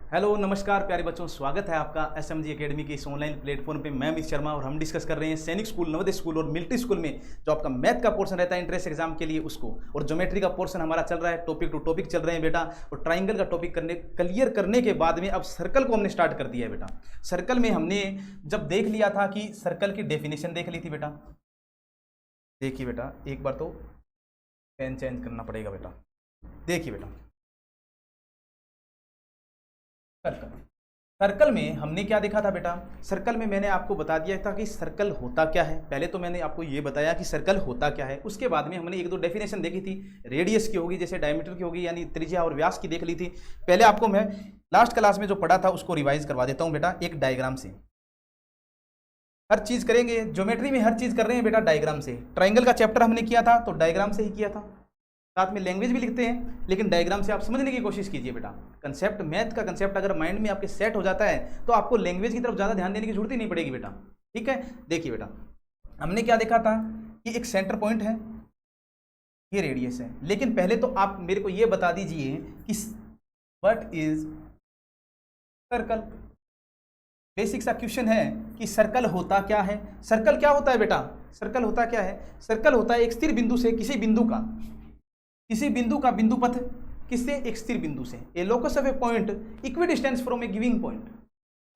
Hello नमस्कार प्यारे बच्चों, स्वागत है आपका एसएमजी एकेडमी के इस ऑनलाइन प्लेटफॉर्म पे। मैं मिस शर्मा और हम डिस्कस कर रहे हैं सैनिक स्कूल, नवोदय स्कूल और मिलिट्री स्कूल में जो आपका मैथ का पोर्शन रहता है इंट्रेंस एग्जाम के लिए उसको, और ज्योमेट्री का पोर्शन हमारा चल रहा है, टॉपिक टू टॉपिक चल रहे हैं बेटा। और ट्राइंगल का टॉपिक क्लियर करने के बाद में अब सर्कल को हमने स्टार्ट कर दिया है बेटा। सर्कल में हमने जब देख लिया था कि सर्कल की डेफिनेशन देख ली थी बेटा। देखिए बेटा, एक बार तो पेन चेंज करना पड़ेगा बेटा। देखिए बेटा, सर्कल में हमने क्या देखा था बेटा। सर्कल में मैंने आपको बता दिया था कि सर्कल होता क्या है। पहले तो मैंने आपको ये बताया कि सर्कल होता क्या है, उसके बाद में हमने एक दो डेफिनेशन देखी थी। रेडियस की होगी, जैसे डायमीटर की होगी, यानी त्रिज्या और व्यास की देख ली थी। पहले आपको मैं लास्ट क्लास में जो पढ़ा था उसको रिवाइज करवा देता हूँ बेटा, एक डायग्राम से। हर चीज करेंगे, ज्योमेट्री में हर चीज कर रहे हैं बेटा डायग्राम से। ट्राइंगल का चैप्टर हमने किया था तो डायग्राम से ही किया था, साथ में लैंग्वेज भी लिखते हैं, लेकिन डायग्राम से आप समझने की कोशिश कीजिए बेटा। कंसेप्ट, मैथ का कंसेप्ट अगर माइंड में आपके सेट हो जाता है तो आपको लैंग्वेज की तरफ ज़्यादा ध्यान देने की जरूरत ही नहीं पड़ेगी बेटा। ठीक है, देखिए बेटा, हमने क्या देखा था कि एक सेंटर पॉइंट है, ये रेडियस है। लेकिन पहले तो आप मेरे को ये बता दीजिए कि व्हाट इज सर्कल। बेसिक सा क्वेश्चन है कि सर्कल होता क्या है। सर्कल क्या होता है बेटा? सर्कल होता क्या है? सर्कल होता है एक स्थिर बिंदु से किसी बिंदु का बिंदु पथ, किससे? एक स्थिर बिंदु से। A locus of a point equidistant from a giving point.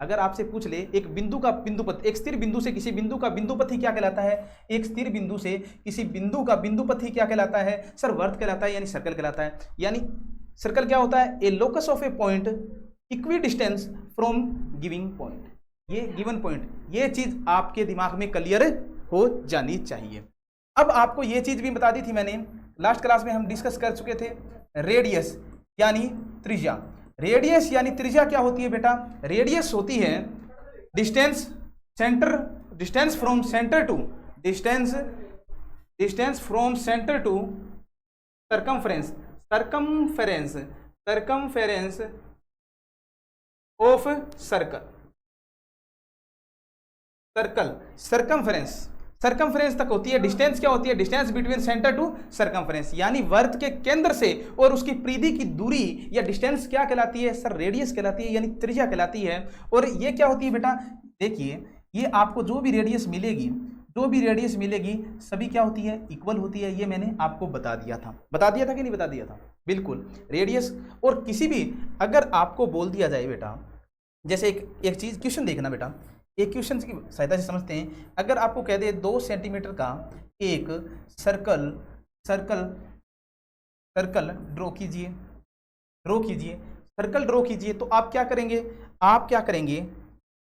अगर आपसे पूछ ले एक बिंदु का बिंदु पथ, एक स्थिर बिंदु से किसी बिंदु का बिंदु पथ ही क्या कहलाता है? एक स्थिर बिंदु से किसी बिंदु का बिंदु पथ ही क्या कहलाता है? सर वर्त कहलाता है, यानी सर्कल कहलाता है। यानी सर्कल क्या होता है? A locus of a point equidistant from giving point. ये गिवन पॉइंट, ये चीज आपके दिमाग में क्लियर हो जानी चाहिए। अब आपको ये चीज भी बता दी थी मैंने, लास्ट क्लास में हम डिस्कस कर चुके थे। रेडियस यानी त्रिज्या। रेडियस यानी त्रिज्या क्या होती है बेटा? रेडियस होती है distance from centre to distance from centre to circumference of circumference तक होती है। डिस्टेंस क्या होती है? Distance between centre to circumference, यानी वर्त के केंद्र से और उसकी परिधि की दूरी या डिस्टेंस क्या कहलाती है? सर रेडियस कहलाती है, यानी त्रिज्या कहलाती है। और ये क्या होती है बेटा? देखिए, ये आपको जो भी रेडियस मिलेगी सभी क्या होती है? इक्वल होती है। ये मैंने आपको बता दिया था कि नहीं बता दिया था? बिल्कुल। रेडियस और किसी भी, अगर आपको बोल दिया जाए बेटा, जैसे एक चीज, क्वेश्चन देखना बेटा, एक क्वेश्चन की सहायता से समझते हैं। अगर आपको कह दे 2 सेंटीमीटर का एक सर्कल ड्रॉ कीजिए, सर्कल ड्रॉ कीजिए, तो आप क्या करेंगे?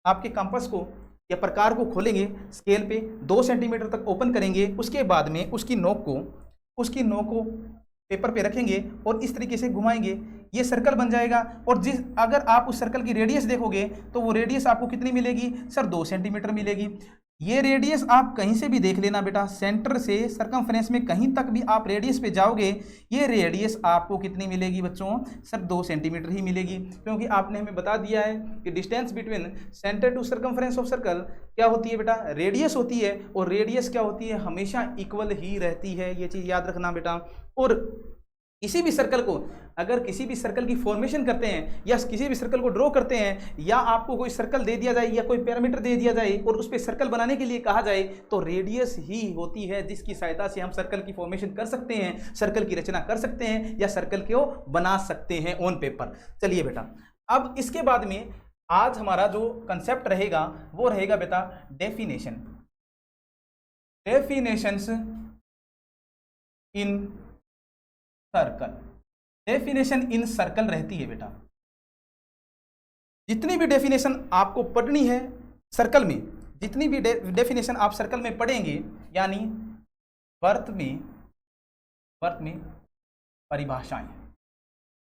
आपके कंपास को या प्रकार को खोलेंगे, स्केल पे 2 सेंटीमीटर तक ओपन करेंगे, उसके बाद में उसकी नोक को पेपर पे रखेंगे और इस तरीके से घुमाएंगे, ये सर्कल बन जाएगा। और अगर आप उस सर्कल की रेडियस देखोगे तो वो रेडियस आपको कितनी मिलेगी? सर 2 सेंटीमीटर मिलेगी। ये रेडियस आप कहीं से भी देख लेना बेटा, सेंटर से सरकमफ्रेंस में कहीं तक भी आप रेडियस पे जाओगे, ये रेडियस आपको कितनी मिलेगी बच्चों? सर 2 सेंटीमीटर ही मिलेगी, क्योंकि आपने हमें बता दिया है कि distance between centre to circumference of circle क्या होती है बेटा? रेडियस होती है। और रेडियस क्या होती है? हमेशा इक्वल ही रहती है, ये चीज याद रखना बेटा। और किसी भी सर्कल को, अगर किसी भी सर्कल की फॉर्मेशन करते हैं या किसी भी सर्कल को ड्रॉ करते हैं, या आपको कोई सर्कल दे दिया जाए या कोई पैरामीटर दे दिया जाए और उस पर सर्कल बनाने के लिए कहा जाए, तो रेडियस ही होती है जिसकी सहायता से हम सर्कल की फॉर्मेशन कर सकते हैं, सर्कल की रचना कर सकते हैं या सर्कल को बना सकते हैं ऑन पेपर। चलिए बेटा, अब इसके बाद में आज हमारा जो कंसेप्ट रहेगा वो रहेगा बेटा definitions in circle. Definition in circle रहती है बेटा। जितनी भी डेफिनेशन आपको पढ़नी है सर्कल में, जितनी भी डेफिनेशन आप सर्कल में पढ़ेंगे, यानी वर्त में परिभाषाएं,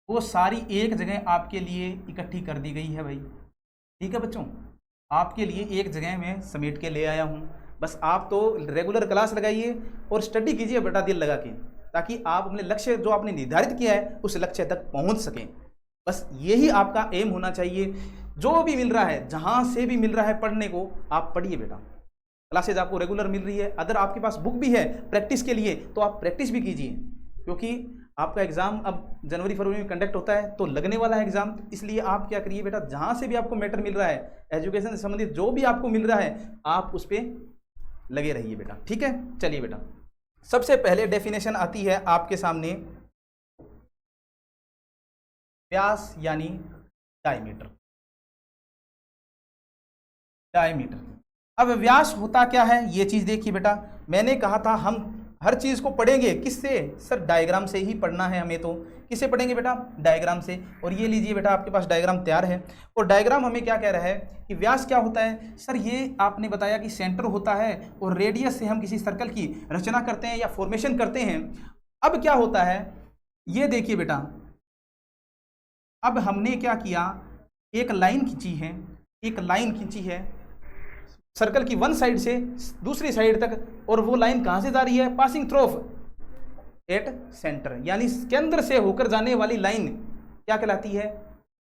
वो सारी एक जगह आपके लिए इकट्ठी कर दी गई है भाई। ठीक है बच्चों, आपके लिए एक जगह में समेट के ले आया हूं। बस आप तो रेगुलर क्लास लगाइए और स्टडी कीजिए बेटा दिल लगा के, ताकि आप अपने लक्ष्य जो आपने निर्धारित किया है उस लक्ष्य तक पहुंच सकें। बस यही आपका एम होना चाहिए। जो भी मिल रहा है, जहां से भी मिल रहा है पढ़ने को, आप पढ़िए बेटा। क्लासेज आपको रेगुलर मिल रही है, अगर आपके पास बुक भी है प्रैक्टिस के लिए तो आप प्रैक्टिस भी कीजिए, क्योंकि आपका एग्जाम अब जनवरी फरवरी में कंडक्ट होता है, तो लगने वाला है एग्जाम, इसलिए आप क्या करिए बेटा, जहां से भी आपको मैटर मिल रहा है एजुकेशन से संबंधित जो भी आपको मिल रहा है आप उस पर लगे रहिए बेटा, ठीक है। चलिए बेटा, सबसे पहले डेफिनेशन आती है आपके सामने, व्यास यानी डायमीटर। डायमीटर, अब व्यास होता क्या है ये चीज देखिए बेटा, मैंने कहा था हम हर चीज को पढ़ेंगे किससे, सर डायग्राम से ही पढ़ना है हमें, तो किससे पढ़ेंगे बेटा, डायग्राम से। और ये लीजिए बेटा आपके पास डायग्राम तैयार है, और डायग्राम हमें क्या कह रहा है कि व्यास क्या होता है, सर ये आपने बताया कि सेंटर होता है और रेडियस से हम किसी सर्कल की रचना करते हैं या फॉर्मेशन करते हैं। अब क्या होता है ये देखिए बेटा, अब हमने क्या किया, एक लाइन खींची है, एक लाइन खींची है सर्कल की वन साइड से दूसरी साइड तक, और वो लाइन कहां से जा रही है, पासिंग थ्रू एट सेंटर, यानी केंद्र से होकर जाने वाली लाइन क्या कहलाती है,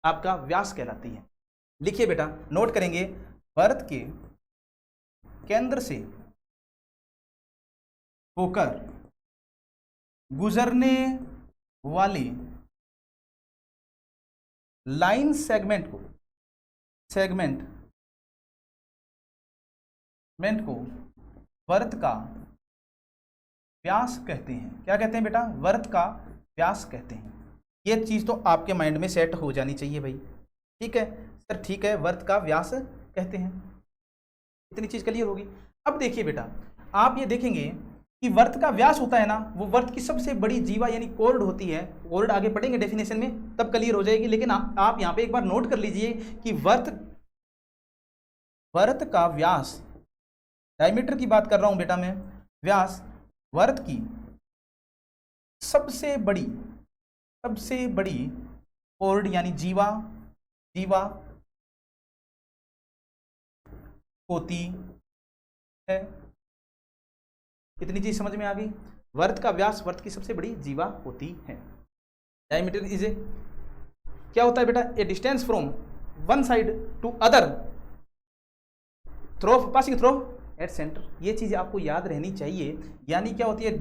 आपका व्यास कहलाती है। लिखिए बेटा, नोट करेंगे, वृत्त के केंद्र से होकर गुजरने वाली लाइन सेगमेंट को वृत्त का व्यास कहते हैं। क्या कहते हैं बेटा, वृत्त का व्यास कहते हैं। ये चीज तो आपके माइंड में सेट हो जानी चाहिए भाई, ठीक है सर, ठीक है, वृत्त का व्यास कहते हैं, इतनी चीज क्लियर होगी। अब देखिए बेटा, आप ये देखेंगे कि वृत्त का व्यास होता है ना, वो वृत्त की सबसे बड़ी जीवा यानी कोर्ड होती है। कोर्ड आगे पढ़ेंगे डेफिनेशन में, तब क्लियर हो जाएगी, लेकिन आप यहाँ पे एक बार नोट कर लीजिए कि वृत्त का व्यास, डायमीटर की बात कर रहा हूं बेटा मैं, व्यास वृत्त की सबसे बड़ी कोर्ड यानी जीवा होती है। इतनी चीज समझ में आ गई, वृत्त का व्यास वृत्त की सबसे बड़ी जीवा होती है। डायमीटर इज ए क्या होता है बेटा, a distance from one side to other through passing through at centre. ये चीज आपको याद रहनी चाहिए, यानी क्या होती है,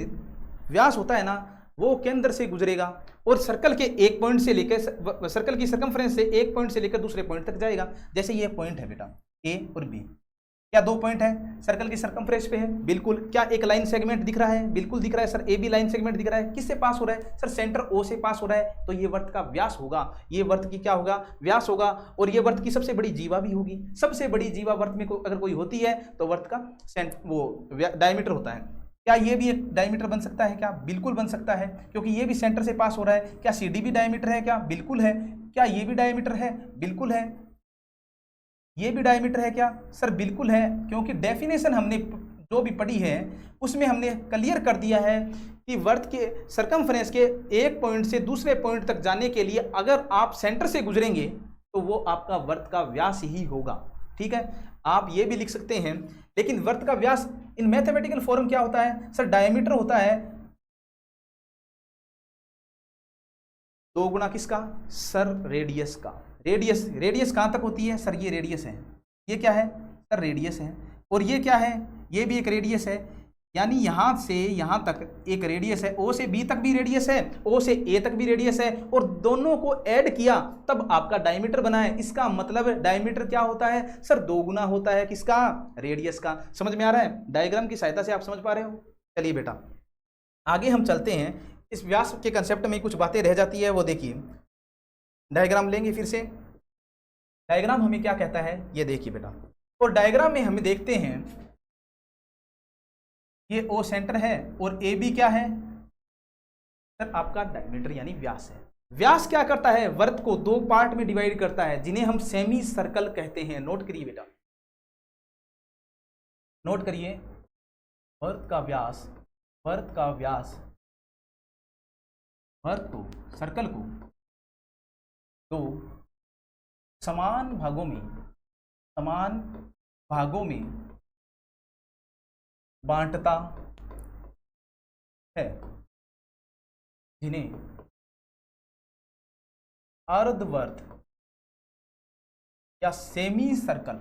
व्यास होता है ना, वो केंद्र से गुजरेगा और सर्कल के एक पॉइंट से लेकर, सर्कल की सर्कमफ्रेंस से एक पॉइंट से लेकर दूसरे पॉइंट तक जाएगा। जैसे ये पॉइंट है बेटा ए और बी, क्या दो पॉइंट है, सर्कल की सर्कमफ्रेंस पे है, बिल्कुल। क्या एक लाइन सेगमेंट दिख रहा है, बिल्कुल दिख रहा है sir, A B line segment दिख रहा है, किससे पास हो रहा है सर, सेंटर ओ से पास हो रहा है, तो ये वृत्त का व्यास होगा, ये वृत्त की क्या होगा, व्यास होगा। और ये वृत्त की सबसे बड़ी जीवा भी होगी, सबसे बड़ी जीवा वृत्त में अगर कोई होती है तो वृत्त का वो डायमीटर होता है। क्या ये भी एक डायमीटर बन सकता है, क्या बिल्कुल बन सकता है, क्योंकि ये भी सेंटर से पास हो रहा है। क्या सी डी भी डायमीटर है, क्या बिल्कुल है। क्या ये भी डायमीटर है, बिल्कुल है। ये भी डायमीटर है क्या सर, बिल्कुल है, क्योंकि डेफिनेशन हमने जो भी पढ़ी है उसमें हमने क्लियर कर दिया है कि वृत्त के सर्कमफ्रेंस के एक पॉइंट से दूसरे पॉइंट तक जाने के लिए अगर आप सेंटर से गुजरेंगे तो वो आपका वृत्त का व्यास ही होगा, ठीक है। आप ये भी लिख सकते हैं, लेकिन वृत्त का व्यास इन मैथमेटिकल फॉर्म क्या होता है सर, डायमीटर होता है 2 गुना किसका सर, रेडियस का। रेडियस कहां तक होती है सर, ये रेडियस है, ये क्या है सर, रेडियस है, और ये क्या है, ये भी एक रेडियस है, यानी यहां से यहां तक एक रेडियस है, ओ से बी तक भी रेडियस है, ओ से ए तक भी रेडियस है, और दोनों को ऐड किया तब आपका डायमीटर बना है। इसका मतलब डायमीटर क्या होता है सर, 2 गुना होता है किसका, रेडियस का। समझ में आ रहा है, डायग्राम की सहायता से आप समझ पा रहे हो। चलिए बेटा आगे हम चलते हैं, इस व्यास के कंसेप्ट में कुछ बातें रह जाती है, वो देखिए, डायग्राम लेंगे फिर से। डायग्राम हमें क्या कहता है ये देखिए बेटा, और डायग्राम में हमें देखते हैं ये ओ सेंटर है और ए बी क्या है सर, आपका डायमीटर यानी व्यास है। व्यास क्या करता है, वृत्त को 2 पार्ट में डिवाइड करता है, जिन्हें हम सेमी सर्कल कहते हैं। नोट करिए बेटा, नोट करिए, वृत्त का व्यास वृत्त को, सर्कल को 2 समान भागों में बांटता है, जिन्हें अर्धवृत्त या सेमी सर्कल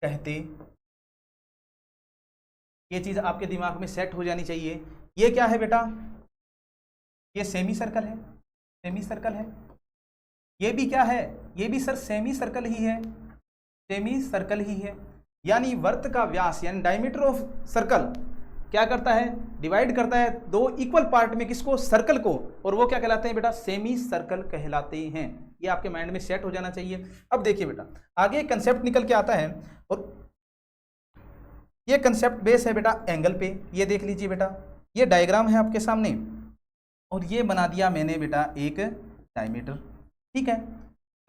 कहते। ये चीज आपके दिमाग में सेट हो जानी चाहिए ये क्या है बेटा, ये सेमी सर्कल है, सेमी सर्कल है। ये भी क्या है, ये भी सर सेमी सर्कल ही है, सेमी सर्कल ही है। यानी वर्त का व्यास यानी डायमीटर ऑफ सर्कल क्या करता है, डिवाइड करता है दो इक्वल पार्ट में, किसको, सर्कल को, और वो क्या कहलाते हैं बेटा, सेमी सर्कल कहलाते हैं। ये आपके माइंड में सेट हो जाना चाहिए। अब देखिए बेटा आगे कंसेप्ट निकल के आता है, और ये कंसेप्ट बेस है बेटा एंगल पे। ये देख लीजिए बेटा, ये डायग्राम है आपके सामने, और ये बना दिया मैंने बेटा एक डायमीटर, ठीक है।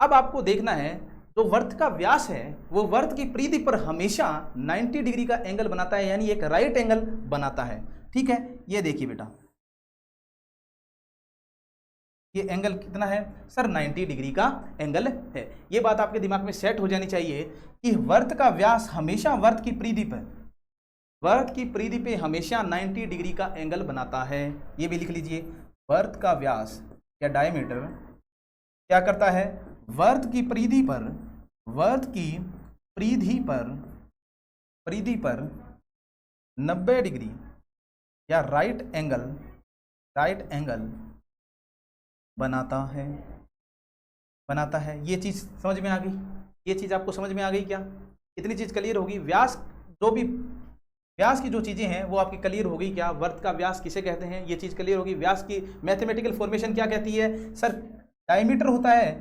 अब आपको देखना है जो वर्त का व्यास है वो वर्त की परिधि पर हमेशा 90 डिग्री का एंगल बनाता है, यानी एक राइट एंगल बनाता है, ठीक है। ये देखिए बेटा, ये एंगल कितना है सर, 90 डिग्री का एंगल है। ये बात आपके दिमाग में सेट हो जानी चाहिए कि वर्त का व्यास हमेशा वर्त की परिधि पर, वर्त की परिधि पे हमेशा 90 डिग्री का एंगल बनाता है। ये भी लिख लीजिए, वर्त का व्यास या डायमीटर क्या करता है, वर्त की परिधि पर, वर्त की परिधि पर 90 डिग्री या राइट एंगल बनाता है। ये चीज समझ में आ गई, ये चीज आपको समझ में आ गई क्या, इतनी चीज क्लियर होगी। व्यास की जो चीजें हैं वो आपकी क्लियर हो गई क्या, वर्त का व्यास किसे कहते हैं, ये चीज क्लियर होगी। व्यास की मैथमेटिकल फॉर्मेशन क्या कहती है सर, डायमीटर होता है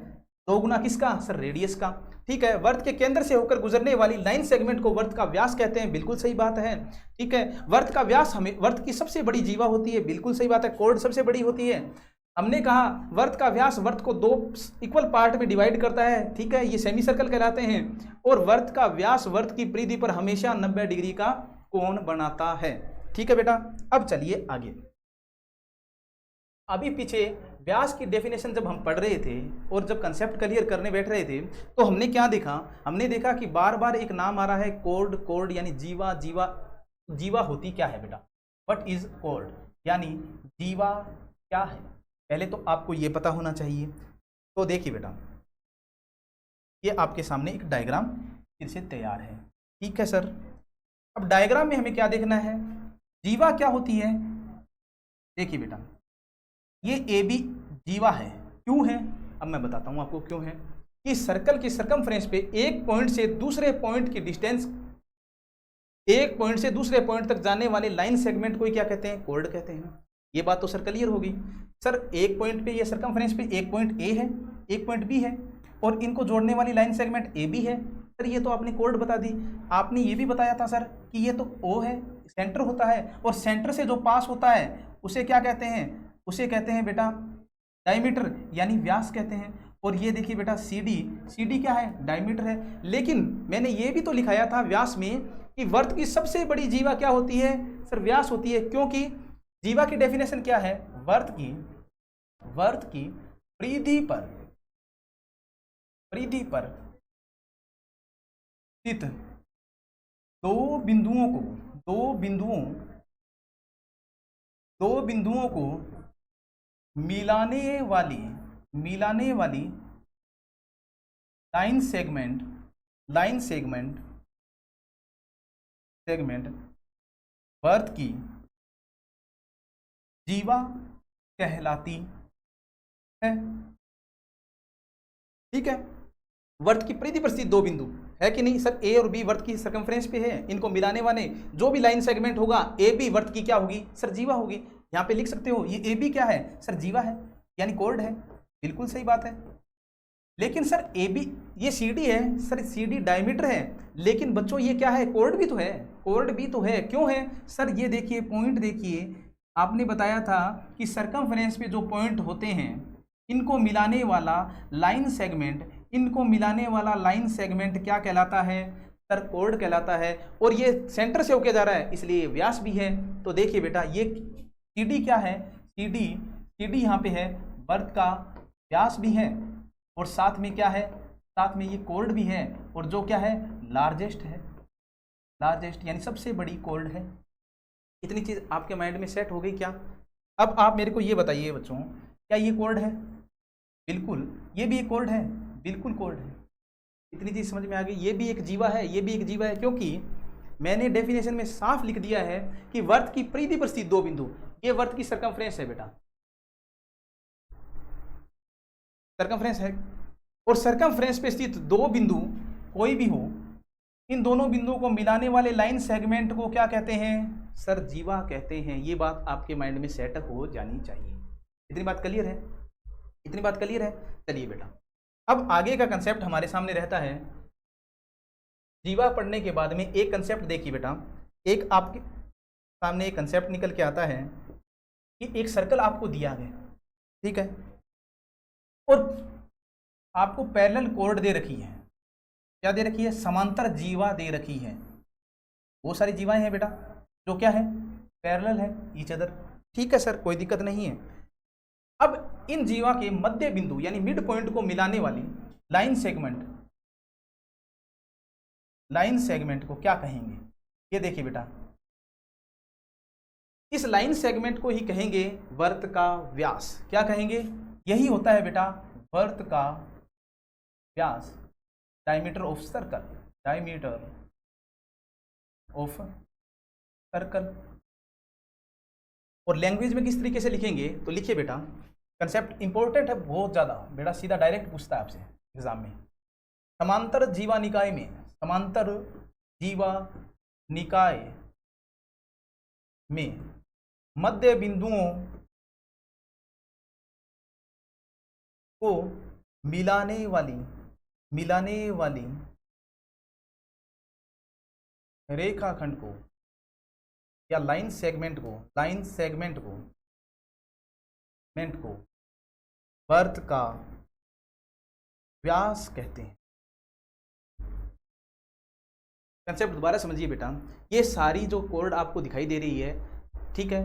2 गुना किसका सर, रेडियस का, ठीक है। वर्त के केंद्र से होकर गुजरने वाली लाइन सेगमेंट को वर्त का व्यास कहते हैं, बिल्कुल सही बात है, ठीक है। वर्त का व्यास हमें वर्त की सबसे बड़ी जीवा होती है, बिल्कुल सही बात है। कोण सबसे बड़ी होती है। हमने कहा वर्त का व्यास वर्त को 2 इक्वल पार्ट में डिवाइड करता है, ठीक है, ये सेमी सर्कल कहलाते हैं। और वर्त का व्यास वर्त की परिधि पर हमेशा 90 डिग्री का कोण बनाता है, ठीक है बेटा। अब चलिए आगे, अभी पीछे व्यास की डेफिनेशन जब हम पढ़ रहे थे और जब कंसेप्ट क्लियर करने बैठ रहे थे तो हमने क्या देखा, हमने देखा कि बार बार एक नाम आ रहा है कोर्ड यानी जीवा होती क्या है बेटा, व्हाट इज कोर्ड, यानी जीवा क्या है, पहले तो आपको ये पता होना चाहिए। तो देखिए बेटा, ये आपके सामने एक डायग्राम फिर से तैयार है, ठीक है सर। अब डायग्राम में हमें क्या देखना है, जीवा क्या होती है। देखिए बेटा, ये ए बी जीवा है, क्यों है, अब मैं बताता हूं आपको क्यों है। कि सर्कल की सरकमफ्रेंस पे एक पॉइंट से दूसरे पॉइंट की डिस्टेंस, एक पॉइंट से दूसरे पॉइंट तक जाने वाले लाइन सेगमेंट को क्या कहते हैं, कोर्ड कहते हैं। ये बात तो सर क्लियर होगी। सर एक पॉइंट पे, ये सरकमफ्रेंस पे एक पॉइंट ए है, एक पॉइंट बी है, और इनको जोड़ने वाली लाइन सेगमेंट ए बी है। सर ये तो आपने कोर्ड बता दी। आपने ये भी बताया था सर कि ये तो ओ है, सेंटर होता है, और सेंटर से जो पास होता है उसे क्या कहते हैं, उसे कहते हैं बेटा डायमीटर यानी व्यास कहते हैं। और ये देखिए बेटा सी डी क्या है, डायमीटर है। लेकिन मैंने ये भी तो लिखाया था व्यास में कि वर्त की सबसे बड़ी जीवा क्या होती है सर, व्यास होती है। क्योंकि जीवा की डेफिनेशन क्या है, वर्त की परिधि पर स्थित दो बिंदुओं को मिलाने वाली लाइन सेगमेंट वर्त की जीवा कहलाती है, ठीक है। वर्त की परिधि पर स्थित 2 बिंदु है कि नहीं सर, ए और बी वर्त की सरकमफ्रेंस पे है, इनको मिलाने वाले जो भी लाइन सेगमेंट होगा ए बी वर्त की क्या होगी सर, जीवा होगी। यहाँ पे लिख सकते हो ये ए बी क्या है सर, जीवा है यानी कोर्ड है, बिल्कुल सही बात है। लेकिन सर ए बी ये सी डी है सर, सी डी डायमीटर है, लेकिन बच्चों ये क्या है, कोर्ड भी तो है। क्यों है सर, ये देखिए पॉइंट देखिए, आपने बताया था कि सरकमफ्रेंस पे जो पॉइंट होते हैं इनको मिलाने वाला लाइन सेगमेंट क्या कहलाता है सर, कोर्ड कहलाता है। और ये सेंटर से होके जा रहा है इसलिए व्यास भी है। तो देखिए बेटा ये सी डी क्या है, सी डी यहाँ पे है, वर्त का व्यास भी है, और साथ में क्या है, साथ में ये कोर्ड भी है, और जो क्या है लार्जेस्ट यानी सबसे बड़ी कोर्ड है। इतनी चीज आपके माइंड में सेट हो गई क्या। अब आप मेरे को ये बताइए बच्चों, क्या ये कोर्ड है, बिल्कुल। ये भी एक कोर्ड है, बिल्कुल कोर्ड है। इतनी चीज समझ में आ गई, ये भी एक जीवा है, ये भी एक जीवा है, क्योंकि मैंने डेफिनेशन में साफ लिख दिया है कि वर्त की परिधि पर स्थित 2 बिंदु। ये वर्त की सरकमफ्रेंस है बेटा, सरकमफ्रेंस है। और सरकमफ्रेंस पे स्थित दो बिंदु कोई भी हो, इन दोनों बिंदुओं को मिलाने वाले लाइन सेगमेंट को क्या कहते हैं? सर जीवा कहते हैं। ये बात आपके माइंड में सेट हो जानी चाहिए। इतनी बात क्लियर है? इतनी बात क्लियर है? चलिए बेटा, अब आगे का कंसेप्ट हमारे सामने रहता है। जीवा पढ़ने के बाद में एक कंसेप्ट देखिए बेटा, एक आपके सामने एक कंसेप्ट निकल के आता है कि एक सर्कल आपको दिया गया, ठीक है, और आपको पैरेलल कोड दे रखी है। क्या दे रखी है? समांतर जीवा दे रखी है। वो सारी जीवाएं हैं बेटा जो क्या है? पैरेलल है ईच अदर। ठीक है सर, कोई दिक्कत नहीं है। अब इन जीवा के मध्य बिंदु यानी मिड पॉइंट को मिलाने वाली लाइन सेगमेंट को क्या कहेंगे? ये देखिए बेटा, इस लाइन सेगमेंट को ही कहेंगे वर्त का व्यास। क्या कहेंगे? यही होता है बेटा वर्त का व्यास, diameter of circle, diameter of circle. और लैंग्वेज में किस तरीके से लिखेंगे? तो लिखिए बेटा, कंसेप्ट इंपॉर्टेंट है बहुत ज़्यादा बेटा, सीधा डायरेक्ट पूछता है आपसे एग्जाम में। समांतर जीवा निकाय में, समांतर जीवा निकाय में मध्य बिंदुओं को मिलाने वाली रेखाखंड को या लाइन सेगमेंट को वर्त का व्यास कहते हैं। कंसेप्ट दोबारा समझिए बेटा, ये सारी जो कोड आपको दिखाई दे रही है, ठीक है,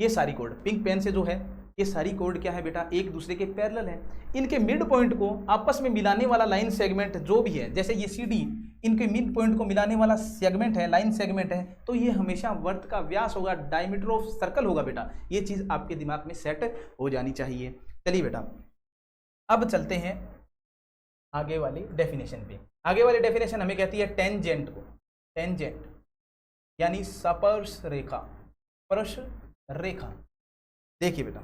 ये सारी कोड पिंक पेन से जो है, ये सारी कोड क्या है बेटा? एक दूसरे के पैरेलल है। इनके मिड पॉइंट को आपस में मिलाने वाला लाइन सेगमेंट जो भी है, जैसे ये CD इनके मिड पॉइंट को मिलाने वाला सेगमेंट है, लाइन सेगमेंट है, तो ये हमेशा वर्त का व्यास होगा, डायमीटर ऑफ सर्कल होगा बेटा। ये चीज आपके दिमाग में सेट हो जानी चाहिए। चलिए बेटा, अब चलते हैं आगे वाली डेफिनेशन पे। आगे वाली डेफिनेशन हमें कहती है टेंजेंट को, टेंजेंट यानी स्पर्श रेखा, स्पर्श रेखा। देखिए बेटा,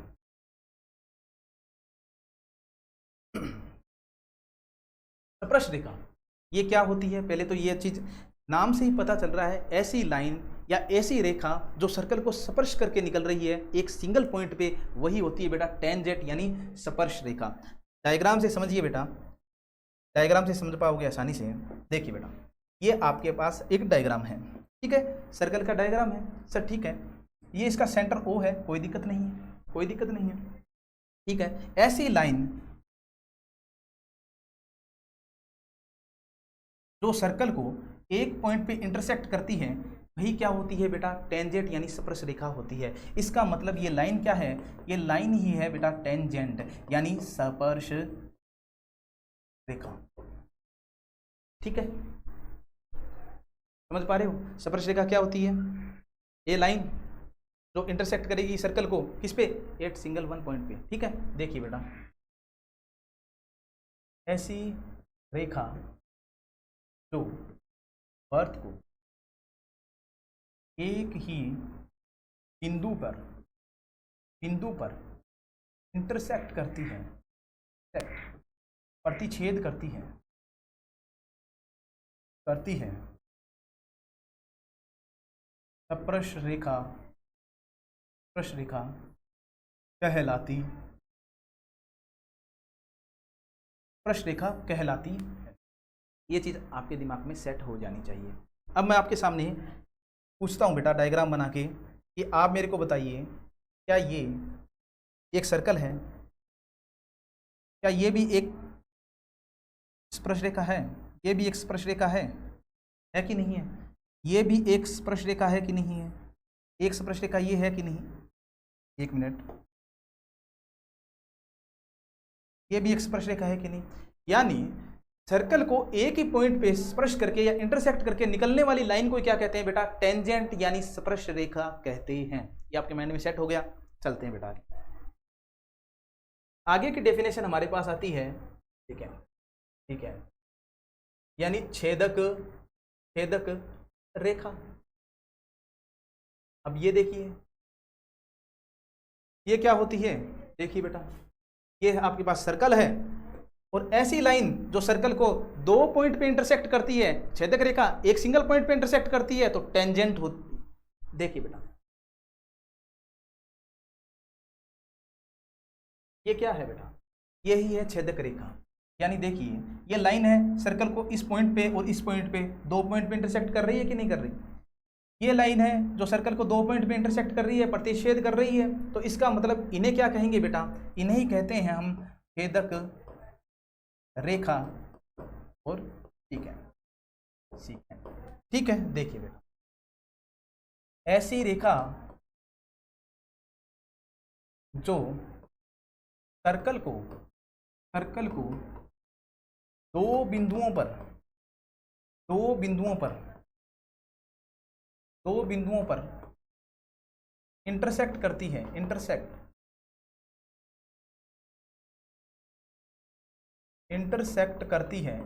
स्पर्श रेखा ये क्या होती है? पहले तो ये चीज नाम से ही पता चल रहा है, ऐसी लाइन या ऐसी रेखा जो सर्कल को स्पर्श करके निकल रही है एक सिंगल पॉइंट पे, वही होती है बेटा टेंजेंट यानी स्पर्श रेखा। डायग्राम से समझिए बेटा, डायग्राम से समझ पाओगे आसानी से। देखिए बेटा, ये आपके पास एक डायग्राम है, ठीक है, सर्कल का डायग्राम है सर, ठीक है, ये इसका सेंटर O है, कोई दिक्कत नहीं है, कोई दिक्कत नहीं है, ठीक है। ऐसी लाइन जो सर्कल को एक पॉइंट पे इंटरसेक्ट करती है, वही क्या होती है बेटा? टेंजेंट यानी स्पर्श रेखा होती है। इसका मतलब ये लाइन क्या है? ये लाइन ही है बेटा टेंजेंट यानी स्पर्श रेखा, ठीक है, समझ पा रहे हो? स्पर्श रेखा क्या होती है? ये लाइन जो इंटरसेक्ट करेगी सर्कल को किस पे? एट सिंगल वन पॉइंट पे, ठीक है। देखिए बेटा, ऐसी रेखा जो वर्त को एक ही बिंदु पर इंटरसेक्ट करती है, प्रतिच्छेद करती है स्पर्श रेखा कहलाती है। ये चीज आपके दिमाग में सेट हो जानी चाहिए। अब मैं आपके सामने पूछता हूँ बेटा डायग्राम बना के कि आप मेरे को बताइए, क्या ये एक सर्कल है? क्या ये भी एक स्पर्श रेखा है? ये भी एक स्पर्श रेखा है कि नहीं है? ये भी एक स्पर्श रेखा है कि नहीं है? एक स्पर्श रेखा ये है कि नहीं? एक मिनट, ये भी एक स्पर्श रेखा है कि नहीं? यानी सर्कल को एक ही पॉइंट पे स्पर्श करके या इंटरसेक्ट करके निकलने वाली लाइन को क्या कहते हैं बेटा? टेंजेंट यानी स्पर्श रेखा कहते हैं। ये आपके माइंड में सेट हो गया। चलते हैं बेटा आगे की डेफिनेशन हमारे पास आती है, ठीक है, यानी छेदक रेखा। अब ये देखिए, ये क्या होती है, देखिए बेटा, ये आपके पास सर्कल है और ऐसी लाइन जो सर्कल को 2 पॉइंट पे इंटरसेक्ट करती है, छेदक रेखा एक सिंगल पॉइंट पे इंटरसेक्ट करती है तो टेंजेंट होती है। देखिए बेटा, ये क्या है बेटा, यही है छेदक रेखा। यानी देखिए ये लाइन है, सर्कल को इस पॉइंट पे और इस पॉइंट पे 2 पॉइंट पे इंटरसेक्ट कर रही है कि नहीं कर रही। ये लाइन है जो सर्कल को 2 पॉइंट पे इंटरसेक्ट कर रही है, प्रतिच्छेद कर रही है। तो इसका मतलब इन्हें क्या कहेंगे बेटा, इन्हें ही कहते हैं हम छेदक रेखा। और ठीक है, ठीक है। देखिए बेटा, ऐसी रेखा जो सर्कल को 2 बिंदुओं पर इंटरसेक्ट करती है,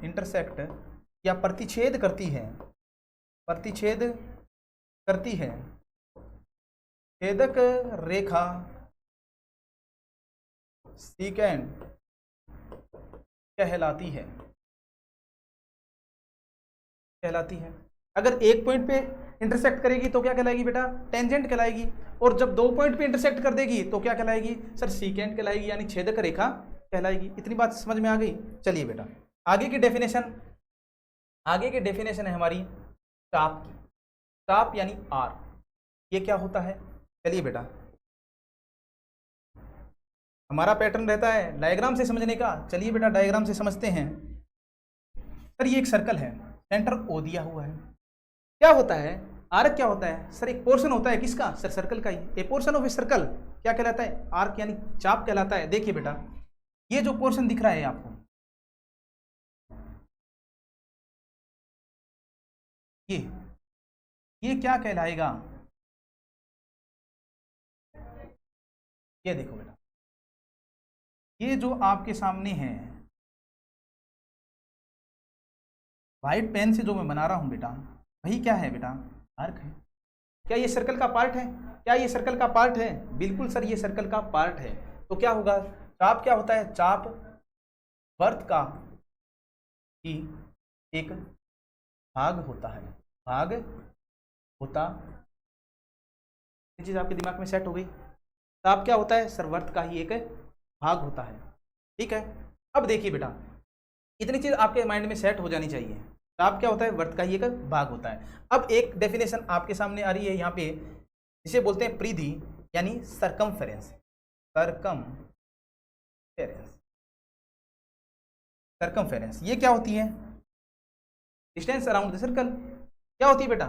इंटरसेक्ट या प्रतिच्छेद करती है छेदक रेखा सीकेंट कहलाती है। अगर एक पॉइंट पे इंटरसेक्ट करेगी तो क्या कहलाएगी बेटा, टेंजेंट कहलाएगी। और जब 2 पॉइंट पे इंटरसेक्ट कर देगी तो क्या कहलाएगी सर, सीकेंट कहलाएगी, यानी छेदक रेखा कहलाएगी। इतनी बात समझ में आ गई। चलिए बेटा, आगे की डेफिनेशन है हमारी चाप की। चाप यानी आर, ये क्या होता है। चलिए बेटा, हमारा पैटर्न रहता है डायग्राम से समझने का। चलिए बेटा, डायग्राम से समझते हैं। सर ये एक सर्कल है, सेंटर ओ दिया हुआ है। क्या होता है, आर्क क्या होता है सर, एक पोर्शन होता है किसका, सर सर्कल का ही। A portion of a circle क्या कहलाता है, आर्क यानी चाप कहलाता है। देखिए बेटा, ये जो पोर्शन दिख रहा है आपको, ये क्या कहलाएगा, ये देखो बेटा, ये जो आपके सामने है व्हाइट पेन से जो मैं बना रहा हूं बेटा, वही क्या है बेटा, आर्क है। क्या ये सर्कल का पार्ट है, बिल्कुल सर, ये सर्कल का पार्ट है। तो क्या होगा, चाप क्या होता है, चाप वर्त का ही एक भाग होता है। ये चीज आपके दिमाग में सेट हो गई। चाप क्या होता है सर, वर्त का ही एक भाग होता है। ठीक है, अब देखिए बेटा, इतनी चीज आपके माइंड में सेट हो जानी चाहिए। चाप क्या होता है, वर्त का ही एक भाग होता है। अब एक डेफिनेशन आपके सामने आ रही है यहाँ पे, जिसे बोलते हैं परिधि यानी सरकमफेरेंस। ये क्या होती है, डिस्टेंस अराउंड द सर्कल। क्या होती है बेटा,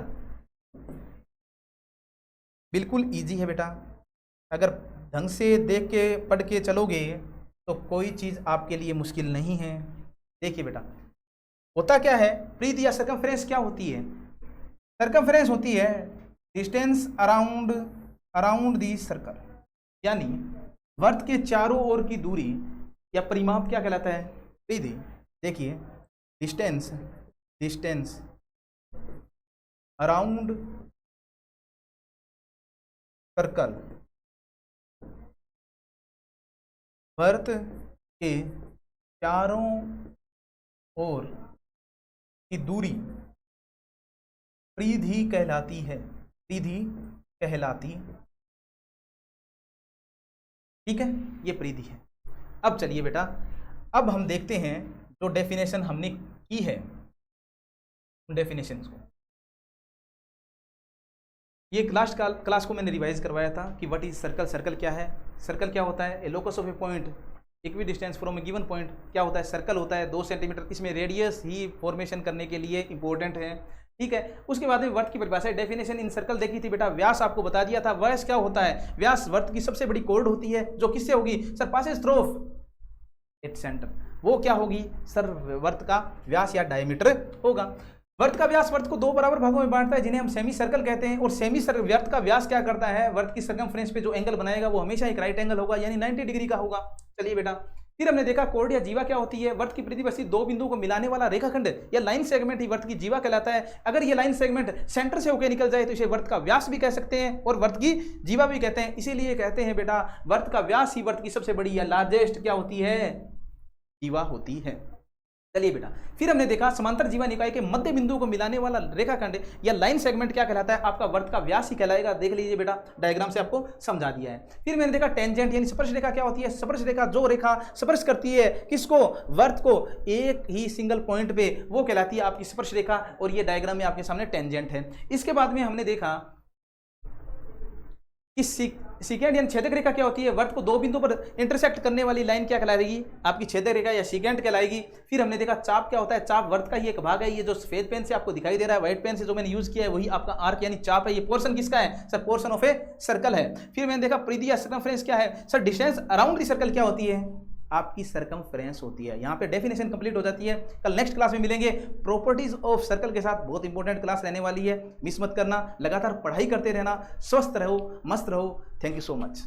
बिल्कुल इजी है बेटा। अगर ढंग से देख के पढ़ के चलोगे तो कोई चीज आपके लिए मुश्किल नहीं है। देखिए बेटा, होता क्या है, परिधि या सरकमफेरेंस क्या होती है, सरकमफेरेंस होती है डिस्टेंस अराउंड दी सर्कल, यानी वर्त के चारों ओर की दूरी या परिमाप क्या कहलाता है, परिधि। देखिए, डिस्टेंस अराउंड सर्कल, वर्त के चारों ओर की दूरी परिधि कहलाती है। ठीक है, ये परिधि है। अब चलिए बेटा, अब हम देखते हैं जो डेफिनेशन हमने की है, डेफिनेशंस को। ये क्लास को मैंने रिवाइज करवाया था कि व्हाट इज सर्कल। सर्कल क्या है, सर्कल क्या होता है, a locus of a point equidistant from a given point. क्या होता है, सर्कल होता है 2 सेंटीमीटर। इसमें रेडियस ही फॉर्मेशन करने के लिए इंपॉर्टेंट है। ठीक है, उसके बाद में वर्त की परिभाषा, डेफिनेशन इन सर्कल देखी थी बेटा। व्यास आपको बता दिया था, व्यास क्या होता है, व्यास वर्त की सबसे बड़ी कॉर्ड होती है, जो किससे होगी sir, passes through its centre. वो क्या होगी सर, वर्त का व्यास या डायमीटर होगा। वर्त का व्यास वर्त को 2 बराबर भागों में बांटता है, जिन्हें हम सेमी सर्कल कहते हैं। और सेमी सर्कल वर्त का व्यास क्या करता है, वर्त की सरकमफ्रेंस पे जो एंगल बनाएगा वो हमेशा एक राइट एंगल होगा, यानी 90 डिग्री का होगा। चलिए बेटा, फिर हमने देखा कोर्ड या जीवा क्या होती है, वर्त की परिधि बसी दो बिंदुओं को मिलाने वाला रेखाखंड या लाइन सेगमेंट ही वर्त की जीवा कहलाता है। अगर ये लाइन सेगमेंट सेंटर से होकर निकल जाए तो इसे वर्त का व्यास भी कह सकते हैं और वर्त की जीवा भी कहते हैं। इसीलिए कहते हैं बेटा वर्त का व्यास ही वर्त की सबसे बड़ी या लार्जेस्ट क्या होती है, जीवा होती है। चलिए बेटा, फिर हमने देखा समांतर जीवा निकाय के मध्य बिंदु को मिलाने वाला रेखाखंड या लाइन सेगमेंट क्या कहलाता है, आपका वर्त का व्यास ही कहलाएगा। देख लीजिए बेटा, डायग्राम से आपको समझा दिया है। फिर मैंने देखा टेंजेंट यानी स्पर्श रेखा क्या होती है, स्पर्श रेखा जो रेखा स्पर्श करती है किसको, वर्त को एक ही सिंगल पॉइंट पे, वो कहलाती है आपकी स्पर्श रेखा। और ये डायग्राम में आपके सामने टेंजेंट है। इसके बाद में हमने देखा कि सीकेंट यानी छेदक रेखा क्या होती है, वर्त को दो बिंदु पर इंटरसेक्ट करने वाली लाइन क्या कहलाएगी, आपकी छेदक रेखा या सीकेंट कहलाएगी। फिर हमने देखा चाप क्या होता है, चाप वर्त का ही एक भाग है। ये जो सफेद पेन से आपको दिखाई दे रहा है, व्हाइट पेन से जो मैंने यूज किया है वही आपका आर्क यानी चाप है। ये पोर्शन किसका है sir, portion of a circle है। फिर मैंने देखा परिधि या सर्कमफ्रेंस क्या है sir, distance around the circle क्या होती है, आपकी सर्कमफ्रेंस होती है। यहाँ पे डेफिनेशन कंप्लीट हो जाती है। कल नेक्स्ट क्लास में मिलेंगे प्रॉपर्टीज ऑफ सर्कल के साथ, बहुत इंपॉर्टेंट क्लास रहने वाली है, मिस मत करना। लगातार पढ़ाई करते रहना, स्वस्थ रहो, मस्त रहो। Thank you so much.